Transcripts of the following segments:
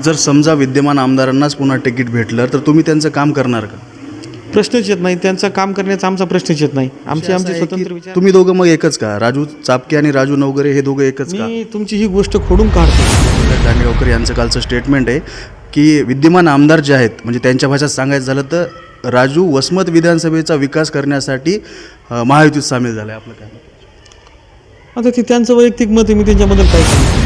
जर समजा विद्यमान आमदारांनाच पुन्हा तिकीट भेटलं तर तुम्ही त्यांचं काम करणार का? प्रश्नच येत नाही, त्यांचं काम करण्याचा आमचा प्रश्नच येत नाही. आमचे स्वतंत्र विचार. तुम्ही दोघं मग एकच का? राजू चापके आणि राजू नवगरे हे दोघं एकच का? मी तुमची ही गोष्ट खोडून काढतो. दांडेगावकर यांचं कालचं स्टेटमेंट आहे की विद्यमान आमदार जे आहेत, म्हणजे त्यांच्या भाषेत सांगायचं झालं तर राजू वसमत विधानसभेचा विकास करण्यासाठी महायुतीत सामील झाला आहे. आपलं काय मत? आता ते त्यांचं वैयक्तिक मत आहे, मी त्यांच्याबद्दल काय सांगू.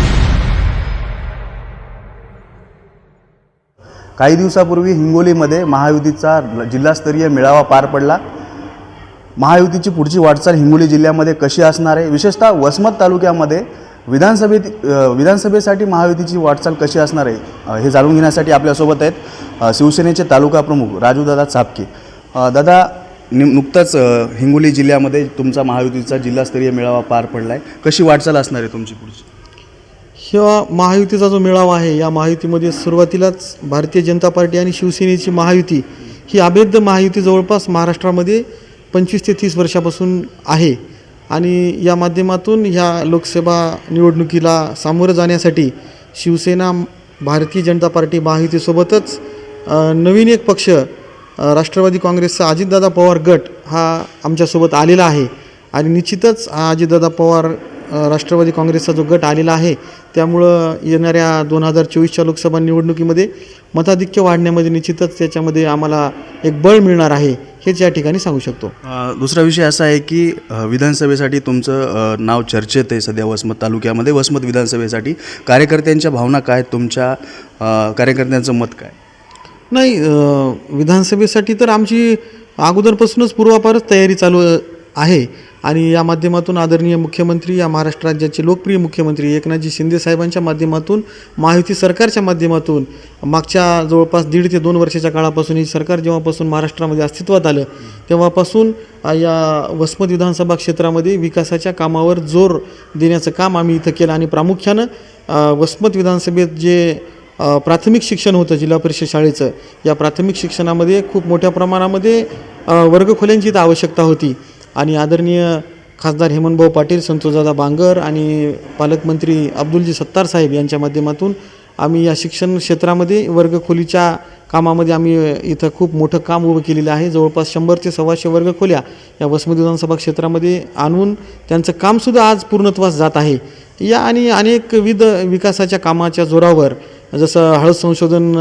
काही दिवसापूर्वी हिंगोलीमध्ये महायुतीचा जिल्हास्तरीय मेळावा पार पडला. महायुतीची पुढची वाटचाल हिंगोली जिल्ह्यामध्ये कशी असणार आहे, विशेषतः वसमत तालुक्यामध्ये विधानसभेसाठी महायुतीची वाटचाल कशी असणार आहे, हे जाणून घेण्यासाठी आपल्यासोबत आहेत शिवसेनेचे तालुका प्रमुख राजूदादा चापके. दादा, नुकताच हिंगोली जिल्ह्यामध्ये तुमचा महायुतीचा जिल्हास्तरीय मेळावा पार पडला आहे. कशी वाटचाल असणार आहे तुमची पुढची? ह्या महायुतीचा जो मेळावा आहे, या महायुतीमध्ये सुरुवातीलाच भारतीय जनता पार्टी आणि शिवसेनेची महायुती ही अभेद्य महायुती जवळपास महाराष्ट्रामध्ये 25 ते 30 वर्षापासून आहे. आणि या माध्यमातून ह्या लोकसभा निवडणुकीला सामोरं जाण्यासाठी शिवसेना, भारतीय जनता पार्टी महायुतीसोबतच नवीन एक पक्ष राष्ट्रवादी काँग्रेसचा अजितदादा पवार गट हा आमच्यासोबत आलेला आहे. आणि निश्चितच हा अजितदादा पवार राष्ट्रवादी काँग्रेसचा जो गट आलेला आहे, त्यामुळं येणाऱ्या 2024च्या लोकसभा निवडणुकीमध्ये मताधिक्य वाढण्यामध्ये निश्चितच त्याच्यामध्ये आम्हाला एक बळ मिळणार आहे, हेच या ठिकाणी सांगू शकतो. दुसरा विषय असा आहे की विधानसभेसाठी तुमचं नाव चर्चेत आहे सध्या वसमत तालुक्यामध्ये. वसमत विधानसभेसाठी कार्यकर्त्यांच्या भावना काय, तुमच्या कार्यकर्त्यांचं मत काय? नाही, विधानसभेसाठी तर आमची अगोदरपासूनच पूर्वापारच तयारी चालू आहे. आणि या माध्यमातून आदरणीय मुख्यमंत्री, या महाराष्ट्र राज्याचे लोकप्रिय मुख्यमंत्री एकनाथजी शिंदे साहेबांच्या माध्यमातून, महायुती सरकारच्या माध्यमातून मागच्या जवळपास 1.5 ते 2 वर्षाच्या काळापासून ही सरकार जेव्हापासून महाराष्ट्रामध्ये अस्तित्वात आलं तेव्हापासून या वसमत विधानसभा क्षेत्रामध्ये विकासाच्या कामावर जोर देण्याचं काम आम्ही इथं केलं. आणि प्रामुख्यानं वसमत विधानसभेत जे प्राथमिक शिक्षण होतं जिल्हा परिषद शाळेचं, या प्राथमिक शिक्षणामध्ये खूप मोठ्या प्रमाणामध्ये वर्गखोल्यांची इथं आवश्यकता होती. आणि आदरणीय खासदार हेमंतभाऊ पाटील, संतोषदादा बांगर आणि पालकमंत्री अब्दुलजी सत्तार साहेब यांच्या माध्यमातून आम्ही या शिक्षण क्षेत्रामध्ये वर्गखोलीच्या कामामध्ये आम्ही इथं खूप मोठं काम उभं केलेलं आहे. जवळपास 100 ते 125 वर्गखोल्या या वसमत विधानसभा क्षेत्रामध्ये आणून त्यांचं कामसुद्धा आज पूर्णत्वास जात आहे. या आणि अनेकविध विकासाच्या कामाच्या जोरावर, जसं हळद संशोधन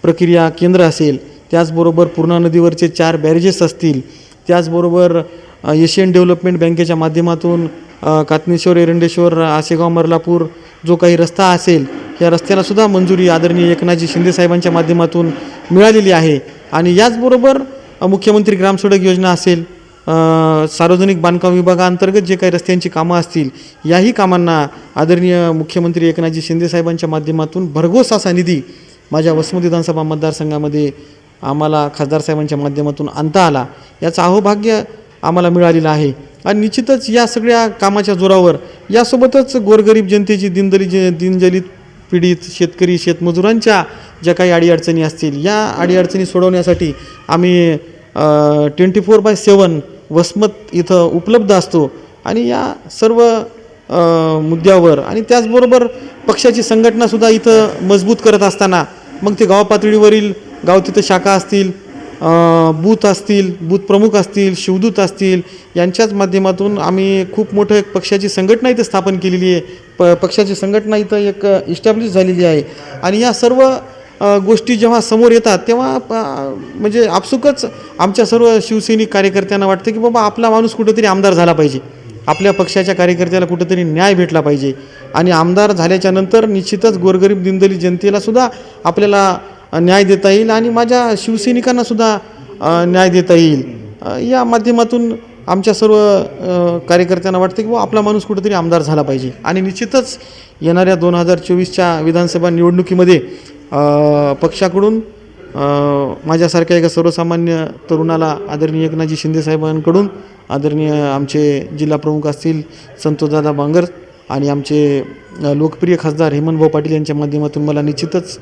प्रक्रिया केंद्र असेल, त्याचबरोबर पूर्णा नदीवरचे 4 बॅरेजेस असतील, त्याचबरोबर एशियन डेव्हलपमेंट बँकेच्या माध्यमातून कातनेश्वर, एरंडेश्वर, आसेगाव, मर्लापूर जो काही रस्ता असेल, या रस्त्यालासुद्धा मंजुरी आदरणीय एकनाथजी शिंदे साहेबांच्या माध्यमातून मिळालेली आहे. आणि याचबरोबर मुख्यमंत्री ग्रामसडक योजना असेल, सार्वजनिक बांधकाम विभागाअंतर्गत जे काही रस्त्यांची कामं असतील, याही कामांना आदरणीय मुख्यमंत्री एकनाथजी शिंदे साहेबांच्या माध्यमातून भरघोस असा निधी माझ्या वसमत विधानसभा मतदारसंघामध्ये आम्हाला खासदार साहेबांच्या माध्यमातून आणता आला. याचं अहोभाग्य आम्हाला मिळालेलं आहे. आणि निश्चितच या सगळ्या कामाच्या जोरावर यासोबतच गोरगरीब जनतेची दिनदलित पीडित शेतकरी, शेतमजुरांच्या ज्या काही अडीअडचणी असतील, या अडीअडचणी सोडवण्यासाठी आम्ही 24/7 वसमत इथं उपलब्ध असतो. आणि या सर्व मुद्द्यावर आणि त्याचबरोबर पक्षाची संघटनासुद्धा इथं मजबूत करत असताना, मग ते गाव पातळीवरील गाव तिथं शाखा असतील, बूथ असतील, बूथ प्रमुख असतील, शिवदूत असतील, यांच्याच माध्यमातून आम्ही खूप मोठं एक पक्षाची संघटना इथं स्थापन केलेली आहे. पक्षाची संघटना इथं एक इस्टॅब्लिश झालेली आहे. आणि या सर्व गोष्टी जेव्हा समोर येतात तेव्हा म्हणजे आपसुकच आमच्या सर्व शिवसैनिक कार्यकर्त्यांना वाटतं की बाबा आपला माणूस कुठंतरी आमदार झाला पाहिजे, आपल्या पक्षाच्या कार्यकर्त्याला कुठंतरी न्याय भेटला पाहिजे. आणि आमदार झाल्याच्या नंतर निश्चितच गोरगरीब दिनदलित जनतेलासुद्धा आपल्याला न्याय देता येईल आणि माझ्या शिवसैनिकांनासुद्धा न्याय देता येईल. या माध्यमातून आमच्या सर्व कार्यकर्त्यांना वाटतं की आपला माणूस कुठंतरी आमदार झाला पाहिजे. आणि निश्चितच येणाऱ्या 2024च्या विधानसभा निवडणुकीमध्ये पक्षाकडून माझ्यासारख्या एका सर्वसामान्य तरुणाला आदरणीय एकनाथजी शिंदे साहेबांकडून आदरणीय आमचे जिल्हाप्रमुख असतील संतोषदादा बांगर आणि आमचे लोकप्रिय खासदार हेमंतभाऊ पाटील यांच्या माध्यमातून मला निश्चितच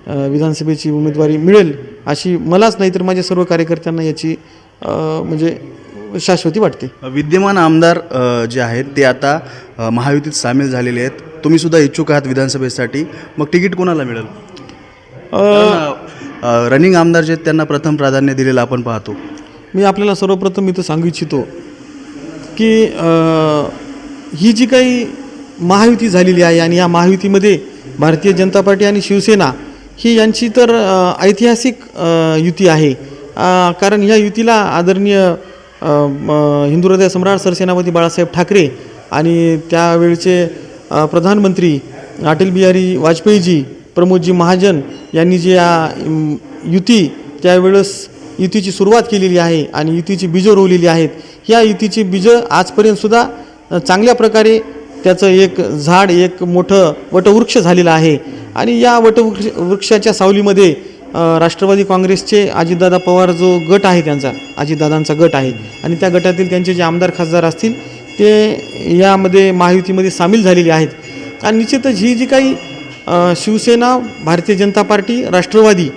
विधानसभेची उमेदवारी मिळेल अशी मलाच नाही तर माझ्या सर्व कार्यकर्त्यांना याची म्हणजे शाश्वती वाटते. विद्यमान आमदार जे आहेत ते आता महायुतीत सामील झालेले आहेत. तुम्ही सुद्धा इच्छुक आहात विधानसभेसाठी, मग तिकीट कोणाला मिळेल? रनिंग आमदार जे आहेत त्यांना प्रथम प्राधान्य दिलेलं आपण पाहतो. मी आपल्याला सर्वप्रथम इथं सांगू इच्छितो की ही जी काही महायुती झालेली आहे आणि या महायुतीमध्ये भारतीय जनता पार्टी आणि शिवसेना ही यांची तर ऐतिहासिक युती आहे. कारण या युतीला आदरणीय हिंदू हृदय सम्राट सरसेनापती बाळासाहेब ठाकरे आणि त्यावेळचे प्रधानमंत्री अटल बिहारी वाजपेयीजी, प्रमोदजी महाजन यांनी जी युती त्यावेळेस युतीची सुरुवात केलेली आहे आणि युतीची बीजं रोवलेली आहेत. ह्या युतीची बीजं आजपर्यंतसुद्धा चांगल्या प्रकारे त्याचं एक झाड, एक मोठं वटवृक्ष झालेलं आहे. आणि या वटवृक्षाच्या सावलीमध्ये राष्ट्रवादी काँग्रेसचे अजितदादा पवार जो गट आहे त्यांचा, अजितदादांचा गट आहे आणि त्या गटातील त्यांचे जे आमदार खासदार असतील ते यामध्ये महायुतीमध्ये सामील झालेले आहेत. आणि निश्चितच ही जी काही शिवसेना, भारतीय जनता पार्टी, राष्ट्रवादी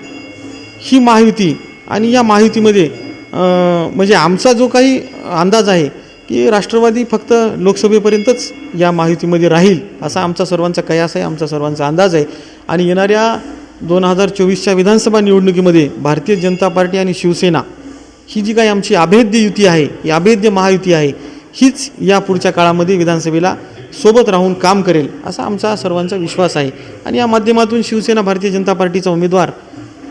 ही महायुती आणि या महायुतीमध्ये म्हणजे आमचा जो काही अंदाज आहे की राष्ट्रवादी फक्त लोकसभेपर्यंतच या महायुतीमध्ये राहील असा आमचा सर्वांचा कयास आहे, आमचा सर्वांचा अंदाज आहे. आणि येणाऱ्या 2024च्या विधानसभा निवडणुकीमध्ये भारतीय जनता पार्टी आणि शिवसेना ही जी काही आमची अभेद्य युती आहे, ही अभेद्य महायुती आहे, हीच या पुढच्या काळामध्ये विधानसभेला सोबत राहून काम करेल असा आमचा सर्वांचा विश्वास आहे. आणि या माध्यमातून शिवसेना भारतीय जनता पार्टीचा उमेदवार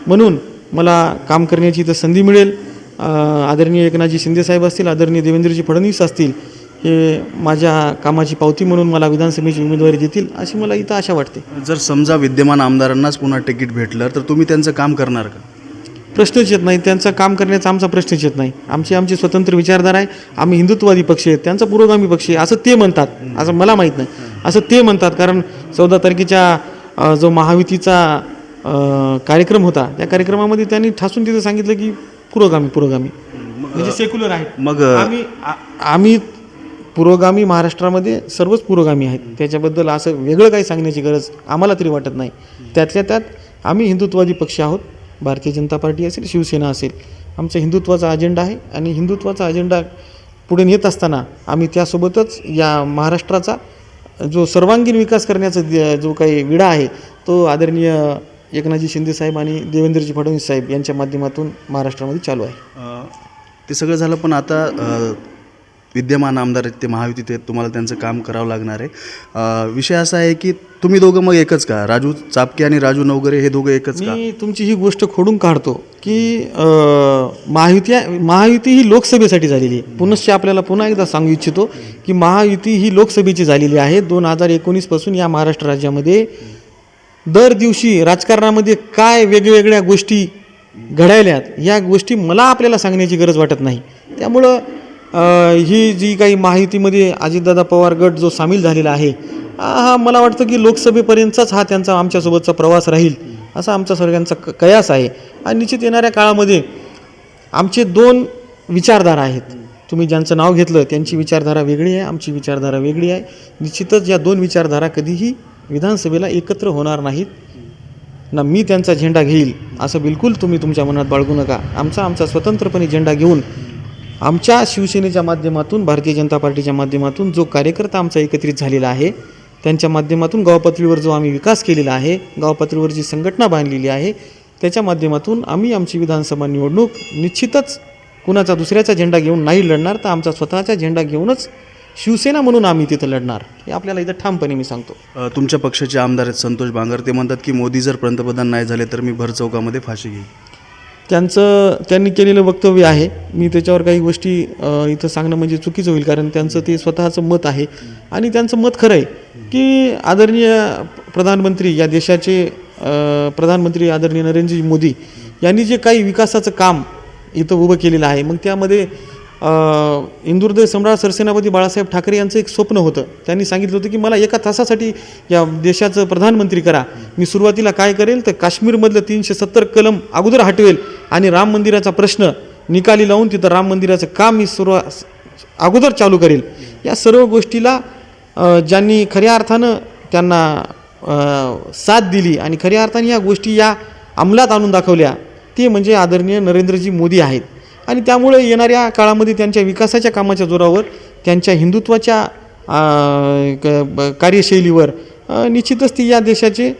म्हणून मला काम करण्याची इथं संधी मिळेल. आदरणीय एकनाथजी शिंदेसाहेब असतील, आदरणीय देवेंद्रजी फडणवीस असतील, हे माझ्या कामाची पावती म्हणून मला विधानसभेची उमेदवारी देतील अशी मला इथं आशा वाटते. जर समजा विद्यमान आमदारांनाच पुन्हा तिकीट भेटलं तर तुम्ही त्यांचं काम करणार का? प्रश्नच येत नाही. त्यांचं काम करण्याचा आमचा प्रश्नच येत नाही. आमची स्वतंत्र विचारधारा आहे. आम्ही हिंदुत्ववादी पक्ष आहेत, त्यांचा पुरोगामी पक्ष आहे असं ते म्हणतात. असं मला माहीत नाही, असं ते म्हणतात. कारण 14 तारखेच्या जो महायुतीचा कार्यक्रम होता त्या कार्यक्रमामध्ये त्यांनी ठासून तिथं सांगितलं की पुरोगामी म्हणजे सेक्युलर आहे. मग आम्ही पुरोगामी, महाराष्ट्रामध्ये सर्वच पुरोगामी आहेत. त्याच्याबद्दल असं वेगळं काही सांगण्याची गरज आम्हाला तरी वाटत नाही. त्यातल्या त्यात आम्ही हिंदुत्ववादी पक्ष आहोत. भारतीय जनता पार्टी असेल, शिवसेना असेल, आमचा हिंदुत्वाचा अजेंडा आहे आणि हिंदुत्वाचा अजेंडा पुढे नेत असताना आम्ही त्यासोबतच या महाराष्ट्राचा जो सर्वांगीण विकास करण्याचा जो काही विडा आहे तो आदरणीय एकनाथजी शिंदेसाहेब आणि देवेंद्रजी फडणवीस साहेब यांच्या माध्यमातून महाराष्ट्रामध्ये चालू आहे. ते सगळं झालं, पण आता विद्यमान आमदार आहेत ते महायुतीत आहेत, तुम्हाला त्यांचं काम करावं लागणार आहे. विषय असा आहे की तुम्ही दोघं मग एकच का? राजू चापके आणि राजू नवगरे हे दोघं एकच का? मी तुमची ही गोष्ट खोडून काढतो की महायुती ही लोकसभेसाठी झालेली आहे. पुनश्च आपल्याला पुन्हा एकदा सांगू इच्छितो की महायुती ही लोकसभेची झालेली आहे. 2019 पासून या महाराष्ट्र राज्यामध्ये दर दिवशी राजकारणामध्ये काय वेगवेगळ्या गोष्टी घडायल्यात या गोष्टी मला आपल्याला सांगण्याची गरज वाटत नाही. त्यामुळं ही जी काही महायुतीमध्ये अजितदादा पवार गट जो सामील झालेला आहे हा मला वाटतं की लोकसभेपर्यंतचाच हा त्यांचा आमच्यासोबतचा प्रवास राहील असा आमचा सगळ्यांचा कयास आहे. आणि निश्चित येणाऱ्या काळामध्ये आमचे 2 विचारधारा आहेत. तुम्ही ज्यांचं नाव घेतलं त्यांची विचारधारा वेगळी आहे, आमची विचारधारा वेगळी आहे. निश्चितच या 2 विचारधारा कधीही विधानसभेला एकत्र होणार नाहीत. ना मी त्यांचा झेंडा घेईल असं बिलकुल तुम्ही तुमच्या मनात बाळगू नका. आमचा स्वतंत्रपणे झेंडा घेऊन आमच्या शिवसेनेच्या माध्यमातून, भारतीय जनता पार्टीच्या माध्यमातून जो कार्यकर्ता आमचा एकत्रित झालेला आहे त्यांच्या माध्यमातून गावपातळीवर जो आम्ही विकास केलेला आहे, गावपातळीवर जी संघटना बांधलेली आहे त्याच्या माध्यमातून आम्ही आमची विधानसभा निवडणूक निश्चितच कुणाचा दुसऱ्याचा झेंडा घेऊन नाही लढणार, तर आमचा स्वतःचा झेंडा घेऊनच शिवसेना म्हणून आम्ही तिथं लढणार हे आपल्याला इथं ठामपणे मी सांगतो. तुमच्या पक्षाचे आमदार आहेत संतोष बांगर, ते म्हणतात की मोदी जर पंतप्रधान नाही झाले तर मी भर चौकामध्ये फाशी घेईन. त्यांनी केलेलं वक्तव्य आहे. मी त्याच्यावर काही गोष्टी इथं सांगणं म्हणजे चुकीचं होईल, कारण त्यांचं ते स्वतःचं मत आहे आणि त्यांचं मत खरं आहे की आदरणीय प्रधानमंत्री, या देशाचे प्रधानमंत्री आदरणीय नरेंद्रजी मोदी यांनी जे काही विकासाचं काम इथं उभं केलेलं आहे, मग त्यामध्ये हिंदू हृदय सम्राट सरसेनापती बाळासाहेब ठाकरे यांचं एक स्वप्न होतं. त्यांनी सांगितलं होतं की मला 1 तासासाठी या देशाचं प्रधानमंत्री करा. मी सुरुवातीला काय करेल तर काश्मीरमधलं 370 कलम अगोदर हटवेल आणि राम मंदिराचा प्रश्न निकाली लावून तिथं राम मंदिराचं काम मी अगोदर चालू करेल. या सर्व गोष्टीला ज्यांनी खऱ्या अर्थानं त्यांना साथ दिली आणि खऱ्या अर्थाने या गोष्टी या अंमलात आणून दाखवल्या ते म्हणजे आदरणीय नरेंद्रजी मोदी आहेत. आणि त्यामुळे येणाऱ्या काळामध्ये त्यांच्या विकासाच्या कामाच्या जोरावर, त्यांच्या हिंदुत्वाच्या कार्यशैलीवर निश्चितच ती या देशाचे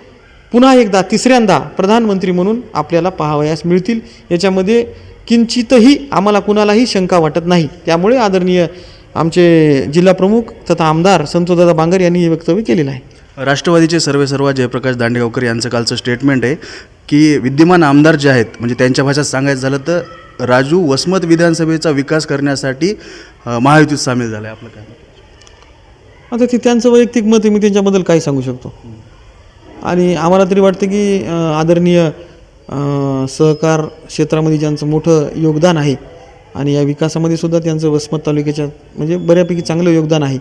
पुन्हा एकदा तिसऱ्यांदा प्रधानमंत्री म्हणून आपल्याला पाहावयास मिळतील, याच्यामध्ये किंचितही आम्हाला कुणालाही शंका वाटत नाही. त्यामुळे आदरणीय आमचे जिल्हाप्रमुख तथा आमदार संतोषदादा बांगर यांनी हे वक्तव्य केलेलं आहे. राष्ट्रवादीचे सर्वेसर्वा जयप्रकाश दांडेगावकर यांचं कालचं स्टेटमेंट आहे की विद्यमान आमदार जे आहेत, म्हणजे त्यांच्या भाषेत सांगायचं झालं तर राजू वसमत विधानसभेचा विकास करण्यासाठी महायुतीत सामील झालं आहे. आपलं काय? आता ते त्यांचं वैयक्तिक मत आहे, मी त्यांच्याबद्दल काय सांगू शकतो. आणि आम्हाला तरी वाटतं की आदरणीय सहकार क्षेत्रामध्ये ज्यांचं मोठं योगदान आहे आणि या विकासामध्ये सुद्धा त्यांचं वसमत तालुक्याच्या म्हणजे बऱ्यापैकी चांगलं योगदान आहे,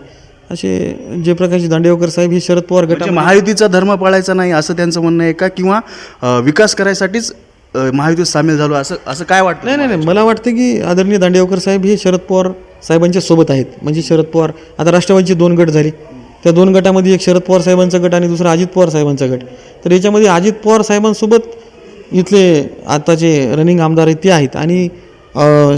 असे जयप्रकाश दांडेगावकर साहेब हे शरद पवार म्हणजे महायुतीचा धर्म पाळायचा नाही असं त्यांचं म्हणणं आहे का, किंवा विकास करायसाठीच महायुतीत सामील झालो असं काय वाटतं? नाही, मला वाटतं की आदरणीय दांडेगावकर साहेब हे शरद पवार साहेबांच्या सोबत आहेत. म्हणजे शरद पवार, आता राष्ट्रवादीचे 2 गट झाले, त्या 2 गटामध्ये एक शरद पवार साहेबांचा गट आणि दुसरा अजित पवार साहेबांचा गट. तर याच्यामध्ये अजित पवार साहेबांसोबत इथले आताचे रनिंग आमदार आहेत ते आहेत आणि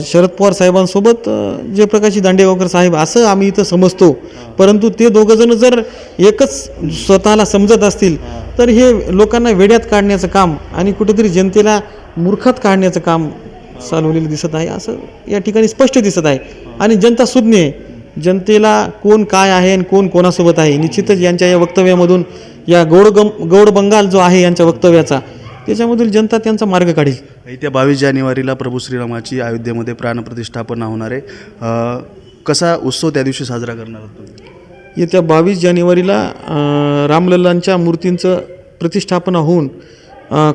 शरद पवार साहेबांसोबत जयप्रकाश दांडेगावकर साहेब असं आम्ही इथं समजतो. परंतु ते दोघंजण जर एकच स्वतःला समजत असतील तर हे लोकांना वेड्यात काढण्याचं काम आणि कुठेतरी जनतेला मूर्खात काढण्याचं काम चालवलेलं दिसत आहे, असं या ठिकाणी स्पष्ट दिसत आहे. आणि जनता सुज्ञ आहे, जनतेला कोण काय आहे आणि कोण कोणासोबत आहे निश्चितच यांच्या या वक्तव्यामधून, या गौड बंगाल जो आहे यांच्या वक्तव्याचा, त्याच्यामधील जनता त्यांचा मार्ग काढेल. येत्या 22 जानेवारीला प्रभू श्रीरामाची अयोध्येमध्ये प्राणप्रतिष्ठापना होणार आहे. कसा उत्सव त्या दिवशी साजरा करणार आहात तुम्ही? येत्या 22 जानेवारीला रामलल्लांच्या मूर्तींचं प्रतिष्ठापना होऊन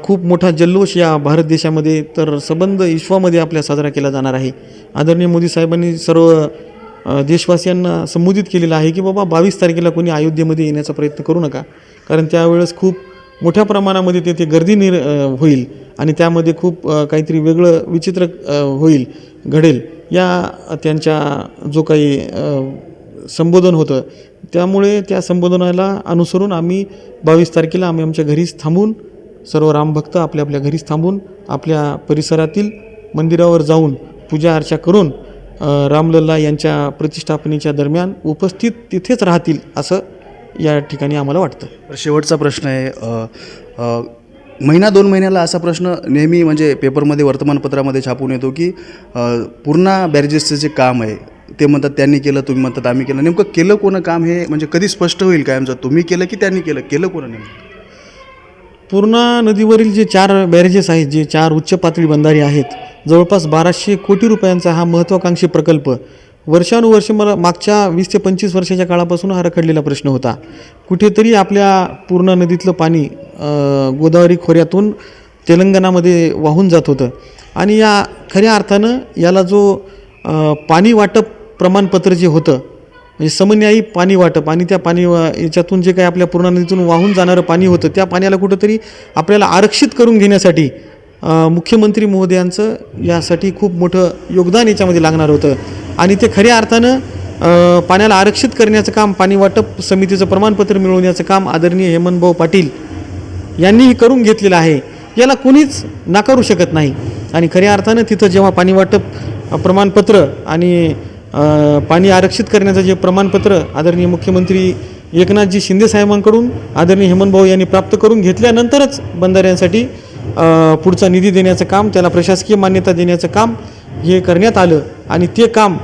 खूप मोठा जल्लोष या भारत देशामध्ये तर संबंध विश्वामध्ये आपल्या साजरा केला जाणार आहे. आदरणीय मोदी साहेबांनी सर्व देशवासियांना संबोधित केलेलं आहे की बाबा 22 तारखेला कोणी अयोध्येमध्ये येण्याचा प्रयत्न करू नका, कारण त्यावेळेस खूप मोठ्या प्रमाणामध्ये तेथे गर्दी होईल आणि त्यामध्ये खूप काहीतरी वेगळं विचित्र घडेल या त्यांच्या जो काही संबोधन होतं. त्यामुळे त्या संबोधनाला अनुसरून आम्ही 22 तारखेला आमच्या घरीच थांबून, सर्व रामभक्त आपल्या आपल्या घरीच थांबून आपल्या परिसरातील मंदिरावर जाऊन पूजा अर्चा करून रामलल्ला यांच्या प्रतिष्ठापनेच्या दरम्यान उपस्थित तिथेच राहतील असं या ठिकाणी आम्हाला वाटतं. शेवटचा प्रश्न आहे, महिना 2 महिन्याला असा प्रश्न नेहमी म्हणजे पेपरमध्ये वर्तमानपत्रामध्ये छापून येतो की पूर्ण बॅरेजेसचं जे काम आहे ते म्हणतात त्यांनी केलं, तुम्ही म्हणतात आम्ही केलं. नेमकं केलं कोणं काम हे म्हणजे कधी स्पष्ट होईल काय? आमचं तुम्ही केलं की त्यांनी केलं कोणं नेमकं? पूर्णा नदीवरील जे 4 बॅरेजेस आहेत, जे 4 उच्च पातळी बंधारे आहेत, जवळपास 1200 कोटी रुपयांचा हा महत्त्वाकांक्षी प्रकल्प वर्षानुवर्ष मला मागच्या 20 ते 25 वर्षाच्या काळापासून हा रखडलेला प्रश्न होता. कुठेतरी आपल्या पूर्णा नदीतलं पाणी गोदावरी खोऱ्यातून तेलंगणामध्ये वाहून जात होतं आणि या खऱ्या अर्थानं याला जो पाणी वाटप प्रमाणपत्र जे होतं, म्हणजे समन्यायी पाणी वाटप आणि त्या पाणी याच्यातून जे काही आपल्या पूर्णा नदीतून वाहून जाणारं पाणी होतं त्या पाण्याला कुठंतरी आपल्याला आरक्षित करून घेण्यासाठी मुख्यमंत्री महोदयांचं यासाठी खूप मोठं योगदान याच्यामध्ये लागणार होतं आणि ते खऱ्या अर्थानं पाण्याला आरक्षित करण्याचं काम, पाणी वाटप समितीचं प्रमाणपत्र मिळवण्याचं काम आदरणीय हेमंतभाऊ पाटील यांनीही करून घेतलेलं आहे. याला कोणीच नाकारू शकत नाही. आणि खऱ्या अर्थानं तिथं जेव्हा पाणी वाटप प्रमाणपत्र आणि पाणी आरक्षित करण्याचं जे प्रमाणपत्र आदरणीय मुख्यमंत्री एकनाथजी शिंदे साहेबांकडून आदरणीय हेमंतभाऊ यांनी प्राप्त करून घेतल्यानंतरच बंधाऱ्यांसाठी पुढचा निधी देण्याचं काम, त्याला प्रशासकीय मान्यता देण्याचं काम हे करण्यात आलं. आणि ते काम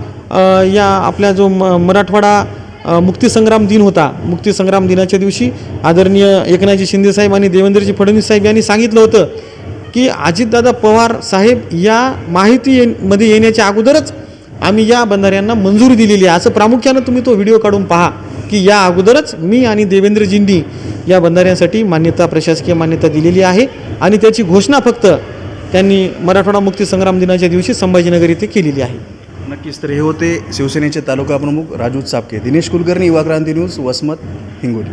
या आपल्या जो मराठवाडा मुक्तीसंग्राम दिन होता, मुक्तीसंग्राम दिनाच्या दिवशी आदरणीय एकनाथजी शिंदे साहेब आणि देवेंद्रजी फडणवीस साहेब यांनी सांगितलं होतं की अजितदादा पवार साहेब या माहितीमध्ये येण्याच्या अगोदरच आम्ही या बंधाऱ्यांना मंजुरी दिलेली आहे. असं प्रामुख्यानं तुम्ही तो व्हिडिओ काढून पहा की या अगोदरच मी आणि देवेंद्रजींनी या बंधाऱ्यांसाठी मान्यता, प्रशासकीय मान्यता दिलेली आहे आणि त्याची घोषणा फक्त त्यांनी मराठवाडा मुक्तीसंग्राम दिनाच्या दिवशी संभाजीनगर येथे केलेली आहे. नक्कीच. तर हे होते शिवसेनेचे तालुका प्रमुख राजू चापके. दिनेश कुलकर्णी, युवा क्रांती न्यूज, वसमत, हिंगोली.